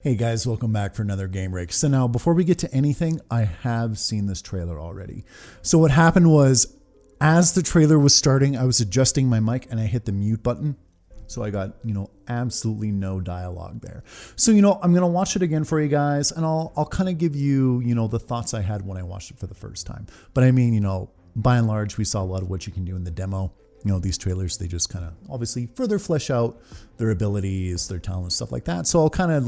Hey guys, welcome back for another game break. So now before we get to anything, I have seen this trailer already. So what happened was, as the trailer was starting, I was adjusting my mic and I hit the mute button. So I got, absolutely no dialogue there. So, I'm going to watch it again for you guys and I'll kind of give you, the thoughts I had when I watched it for the first time. But I mean, by and large, we saw a lot of what you can do in the demo. These trailers, they just kind of obviously further flesh out their abilities, their talents, stuff like that. So I'll kind of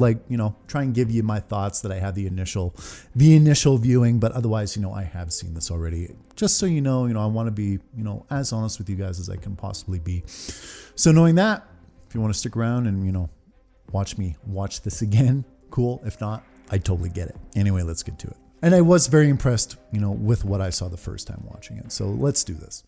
try and give you my thoughts that I had the initial viewing, but otherwise, I have seen this already. Just so you know, I want to be, as honest with you guys as I can possibly be. So knowing that, if you want to stick around and, watch me watch this again, cool. If not, I totally get it. Anyway, let's get to it. And I was very impressed, with what I saw the first time watching it. So let's do this.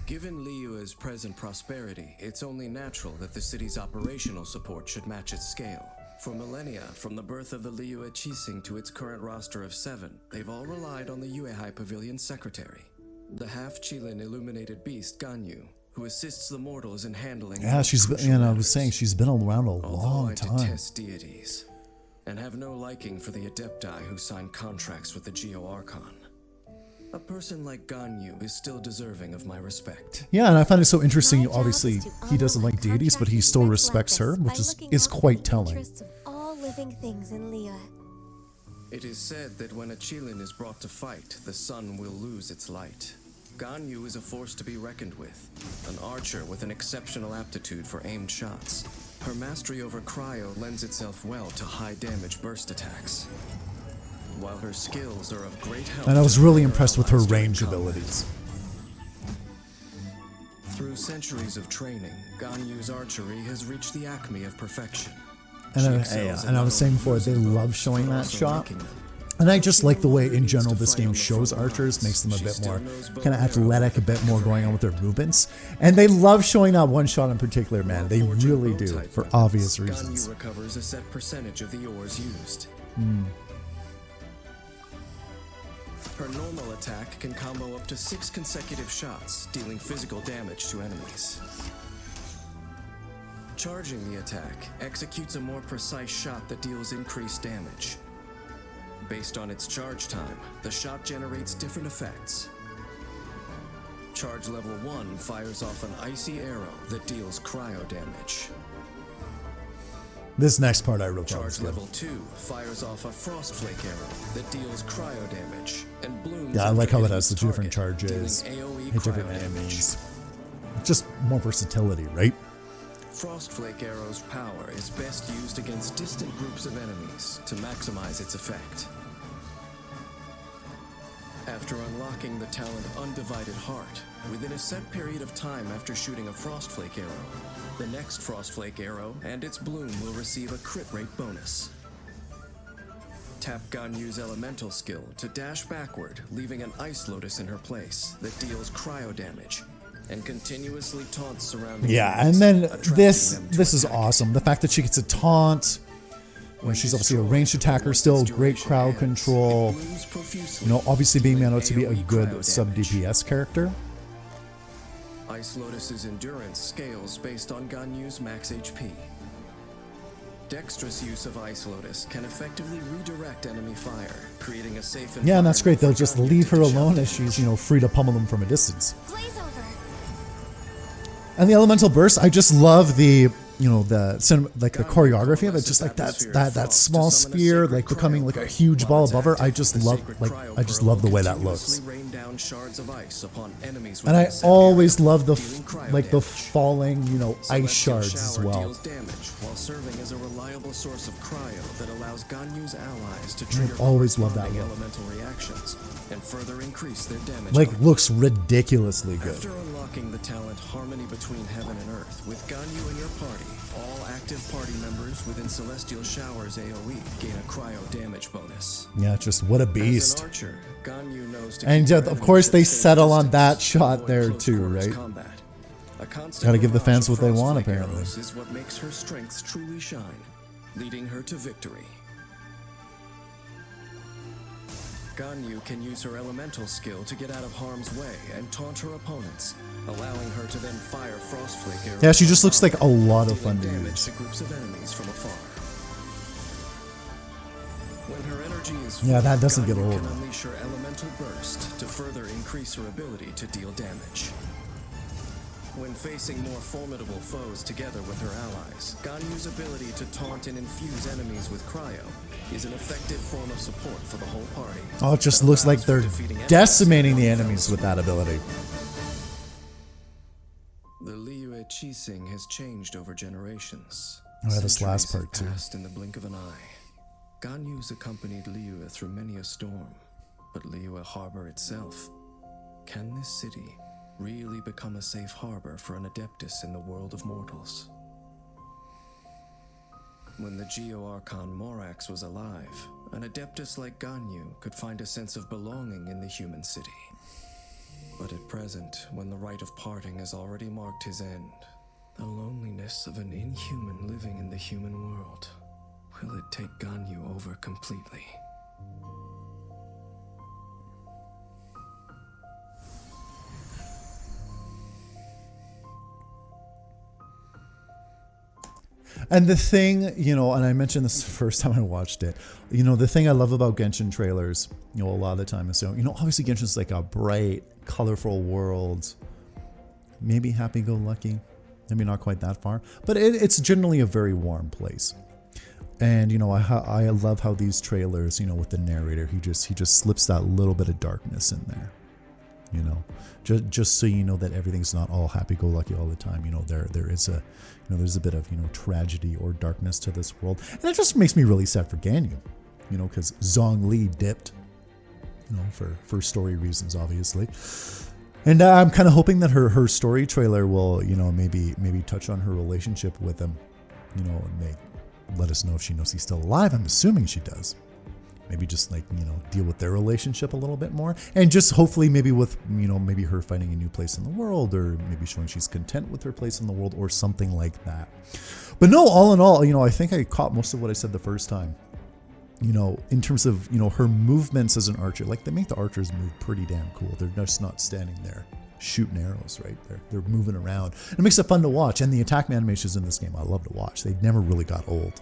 Given Liyue's present prosperity, it's only natural that the city's operational support should match its scale. For millennia, from the birth of the Liyue Qixing to its current roster of 7, they've all relied on the Yuehai Pavilion's secretary, the half-Qilin illuminated beast Ganyu, who assists the mortals in handling. Yeah, I was saying she's been around a long time. I detest deities, and have no liking for the Adepti who sign contracts with the Geo-Archon. A person like Ganyu is still deserving of my respect. Yeah, and I find it so interesting. Obviously, he doesn't like deities, but he still respects her, which is quite telling. All living things in Liyue. It is said that when a Qilin is brought to fight, the sun will lose its light. Ganyu is a force to be reckoned with, an archer with an exceptional aptitude for aimed shots. Her mastery over cryo lends itself well to high damage burst attacks, while her skills are of great help. And I was really impressed with her range abilities. Through centuries of training, Ganyu's archery has reached the acme of perfection. And I was saying before, they love showing that shot. And I just like the way, in general, this game shows archers, makes them a bit more kind of athletic, a bit more going on with their movements. And they love showing that one shot in particular, man. They really do, for obvious reasons. Ganyu recovers a set percentage of the ores used. Her normal attack can combo up to 6 consecutive shots, dealing physical damage to enemies. Charging the attack executes a more precise shot that deals increased damage. Based on its charge time, the shot generates different effects. Charge level 1 fires off an icy arrow that deals cryo damage. This next part I wrote down. Charge level 2 fires off a frost flake arrow that deals cryo damage and blooms. Yeah, I like how it has the different target, charges, AoE hit different enemies. Just more versatility, right? Frost flake arrow's power is best used against distant groups of enemies to maximize its effect. After unlocking the talent Undivided Heart, within a set period of time after shooting a Frost Flake arrow, the next Frost Flake arrow and its bloom will receive a crit rate bonus. Tap Ganyu's elemental skill to dash backward, leaving an Ice Lotus in her place that deals cryo damage and continuously taunts surrounding enemies, and then this is awesome. The fact that she gets a taunt. She's obviously a ranged attacker still, great crowd control. Obviously being made out to be a good sub DPS character. Ice Lotus's endurance scales based on Ganyu's max HP. Dexterous use of Ice Lotus can effectively redirect enemy fire, creating a safe environment. Yeah, and that's great. They'll just leave her alone as she's, free to pummel them from a distance. And the elemental burst, I just love the the choreography of it, just like that small sphere becoming like a huge ball above her. I just love the way that looks. And I always love the falling ice shards as well. While serving as a reliable source of cryo that allows Ganyu's allies to trigger always love that look. Elemental reactions and further increase their damage. Looks ridiculously good. After unlocking the talent Harmony Between Heaven and Earth with Ganyu in your party, all active party members within Celestial Shower's AoE gain a cryo damage bonus. Yeah, just what a beast. As an archer, Ganyu knows to and of course they settle on that shot there too, right? Gotta give the fans what they want, apparently. This is what makes her strengths truly shine, leading her to victory. Ganyu can use her elemental skill to get out of harm's way and taunt her opponents, allowing her to then fire Frost Flake arrows. Yeah, she just looks like a lot of fun to damage use. to groups of enemies from afar. When her energy is Yeah, that full, doesn't get Ganyu old. can unleash her elemental burst to further increase her ability to deal damage. When facing more formidable foes together with her allies, Ganyu's ability to taunt and infuse enemies with cryo is an effective form of support for the whole party. Oh, it just that looks like allows for they're defeating enemies decimating in the one fell enemies with swoop. that ability. The Liyue Qixing has changed over generations. Oh, yeah, this last Centuries have part, too. passed in the blink of an eye. Ganyu's accompanied Liyue through many a storm, but Liyue Harbor itself, can this city really become a safe harbor for an Adeptus in the world of mortals? When the Geo-Archon Morax was alive, an Adeptus like Ganyu could find a sense of belonging in the human city. But at present, when the rite of parting has already marked his end, the loneliness of an inhuman living in the human world, will it take Ganyu over completely? And the thing, you know, and I mentioned this the first time I watched it, you know, the thing I love about Genshin trailers, you know, a lot of the time is, you know, obviously Genshin's like a bright, colorful world, maybe happy-go-lucky, maybe not quite that far, but it's generally a very warm place. And, you know, I love how these trailers, you know, with the narrator, he just slips that little bit of darkness in there, you know, just so you know that everything's not all happy-go-lucky all the time. You know, there is a, you know, there's a bit of, you know, tragedy or darkness to this world. And it just makes me really sad for Ganyu, you know, because Zhongli dipped, you know, for story reasons, obviously. And I'm kind of hoping that her story trailer will, you know, maybe touch on her relationship with him, you know, and may let us know if she knows he's still alive. I'm assuming she does. Maybe just like, you know, deal with their relationship a little bit more, and just hopefully maybe with, you know, maybe her finding a new place in the world, or maybe showing she's content with her place in the world, or something like that. But no, all in all, you know, I think I caught most of what I said the first time. You know, in terms of, you know, her movements as an archer, like they make the archers move pretty damn cool. They're just not standing there shooting arrows, right? They're moving around. It makes it fun to watch, and the attack animations in this game I love to watch. They never really got old.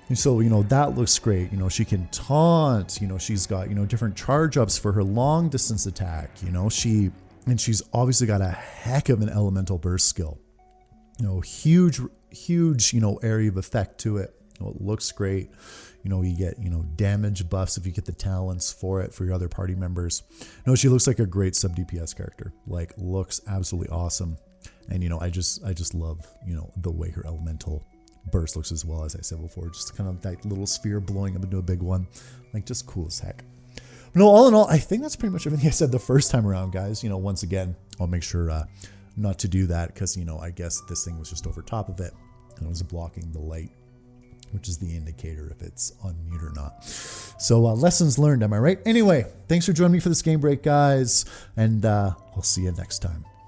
And so, you know, that looks great. You know, she can taunt, you know, she's got, you know, different charge ups for her long distance attack. You know, she's obviously got a heck of an elemental burst skill. You know, huge, you know, area of effect to it. You know, it looks great. You know, you get, you know, damage buffs if you get the talents for it for your other party members. You know, she looks like a great sub DPS character. Like, looks absolutely awesome. And, you know, I just love, you know, the way her elemental burst looks as well, as I said before, just kind of that little sphere blowing up into a big one, like just cool as heck. But no, all in all, I think that's pretty much everything I said the first time around, guys. You know, once again, I'll make sure not to do that, because, you know, I guess this thing was just over top of it and it was blocking the light, which is the indicator if it's on mute or not. So lessons learned, am I right? Anyway, thanks for joining me for this game break, guys, and I'll see you next time.